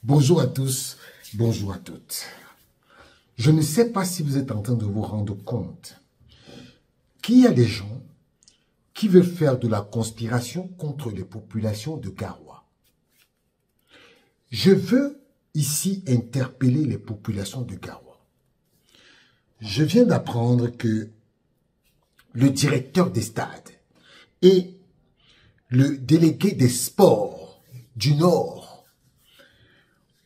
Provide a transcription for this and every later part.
Bonjour à tous, bonjour à toutes. Je ne sais pas si vous êtes en train de vous rendre compte qu'il y a des gens qui veulent faire de la conspiration contre les populations de Garoua. Je veux ici interpeller les populations de Garoua. Je viens d'apprendre que le directeur des stades et le délégué des sports du Nord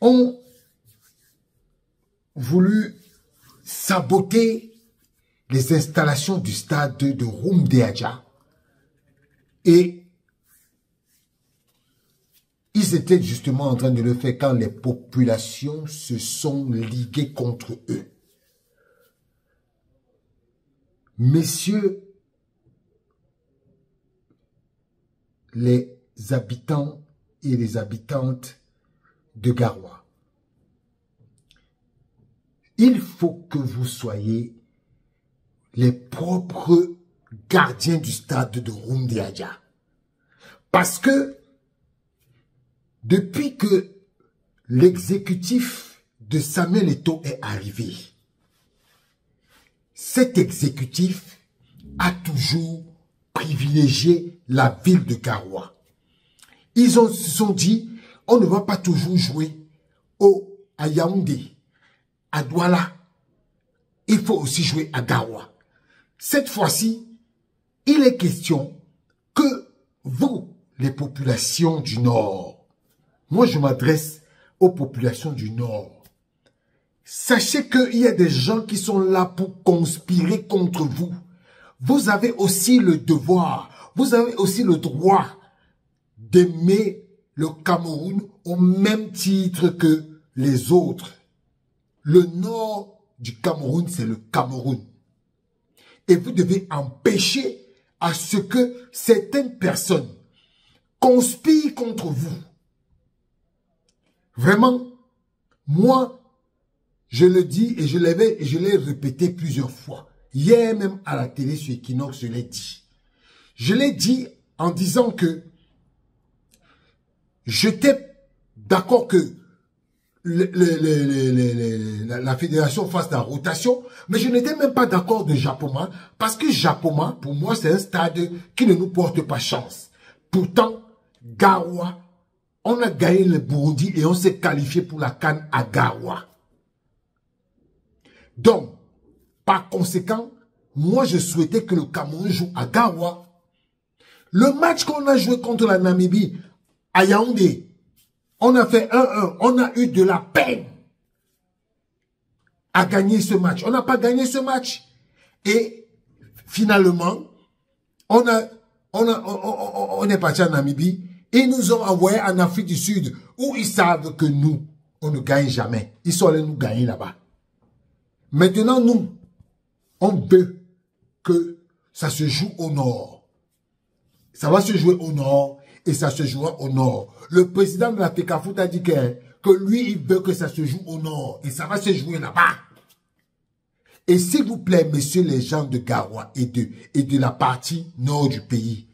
ont voulu saboter les installations du stade de Rumdeadja et ils étaient justement en train de le faire quand les populations se sont liguées contre eux. Messieurs les habitants et les habitantes de Garoua, il faut que vous soyez les propres gardiens du stade de Rumdeadja. Parce que depuis que l'exécutif de Samuel Eto'o est arrivé, cet exécutif a toujours privilégié la ville de Garoua. Ils se sont dit, on ne va pas toujours jouer à Yaoundé, à Douala. Il faut aussi jouer à Garoua. Cette fois-ci, il est question que vous, les populations du Nord, moi je m'adresse aux populations du Nord, sachez qu'il y a des gens qui sont là pour conspirer contre vous. Vous avez aussi le devoir, vous avez aussi le droit d'aimer le Cameroun au même titre que les autres. Le nord du Cameroun, c'est le Cameroun. Et vous devez empêcher à ce que certaines personnes conspirent contre vous. Vraiment, moi, je le dis et je l'ai répété plusieurs fois. Hier même à la télé sur Equinox, je l'ai dit. Je l'ai dit en disant que j'étais d'accord que la fédération fasse la rotation, mais je n'étais même pas d'accord de Japoma, parce que Japoma, pour moi, c'est un stade qui ne nous porte pas chance. Pourtant, Garoua, on a gagné le Burundi et on s'est qualifié pour la CAN à Garoua. Donc, par conséquent, moi je souhaitais que le Cameroun joue à Garoua. Le match qu'on a joué contre la Namibie à Yaoundé, on a fait 1-1. On a eu de la peine à gagner ce match. On n'a pas gagné ce match. Et finalement, on est parti en Namibie. Ils nous ont envoyé en Afrique du Sud où ils savent que nous, on ne gagne jamais. Ils sont allés nous gagner là-bas. Maintenant, nous, on veut que ça se joue au nord. Ça va se jouer au nord et ça se jouera au nord. Le président de la FECAFOOT a dit que lui, il veut que ça se joue au nord et ça va se jouer là-bas. Et s'il vous plaît, messieurs les gens de Garoua et de la partie nord du pays,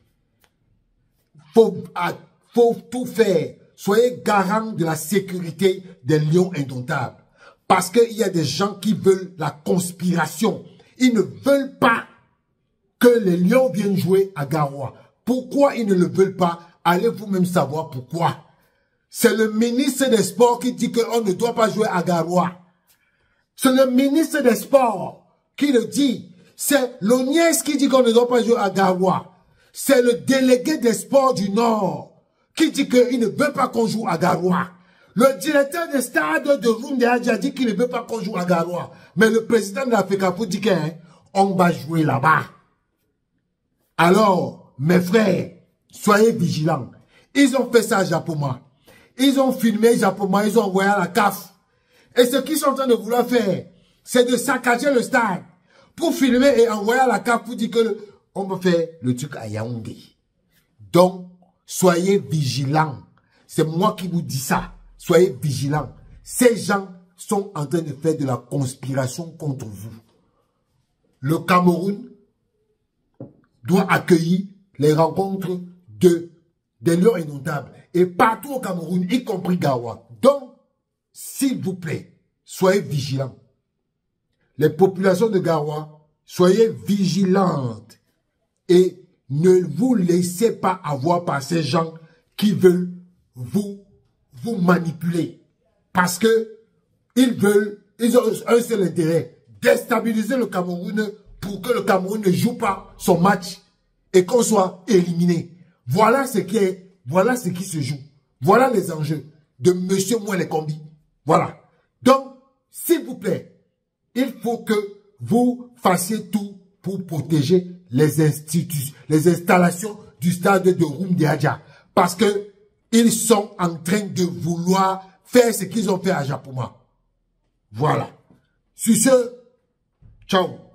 faut tout faire. Soyez garant de la sécurité des lions indomptables. Parce qu'il y a des gens qui veulent la conspiration. Ils ne veulent pas que les lions viennent jouer à Garoua. Pourquoi ils ne le veulent pas? Allez vous-même savoir pourquoi. C'est le ministre des Sports qui dit qu'on ne doit pas jouer à Garoua. C'est le ministre des Sports qui le dit. C'est l'ONIES qui dit qu'on ne doit pas jouer à Garoua. C'est le délégué des sports du Nord qui dit qu'il ne veut pas qu'on joue à Garoua. Le directeur des stades de Rumdeadja dit qu'il ne veut pas qu'on joue à Garoua. Mais le président de la FECAFOOT dit qu'on va jouer là-bas. Alors, mes frères, soyez vigilants. Ils ont fait ça à Japoma. Ils ont filmé Japoma, ils ont envoyé à la CAF. Et ce qu'ils sont en train de vouloir faire, c'est de saccager le stade pour filmer et envoyer à la CAF pour dire que on va faire le truc à Yaoundé. Donc, soyez vigilants. C'est moi qui vous dis ça. Soyez vigilants. Ces gens sont en train de faire de la conspiration contre vous. Le Cameroun doit accueillir les rencontres de des lions indomptables. Et partout au Cameroun, y compris Garoua. Donc, s'il vous plaît, soyez vigilants. Les populations de Garoua, soyez vigilantes. Et ne vous laissez pas avoir par ces gens qui veulent vous manipuler. Parce que ils ont un seul intérêt, déstabiliser le Cameroun pour que le Cameroun ne joue pas son match et qu'on soit éliminé. Voilà ce qui se joue. Voilà les enjeux de Monsieur Mouelé Kombi. Voilà. Donc, s'il vous plaît, il faut que vous fassiez tout pour protéger les instituts, les installations du stade de Roumdiadja. Parce que ils sont en train de vouloir faire ce qu'ils ont fait à Japoma. Voilà. Sur ce, ciao.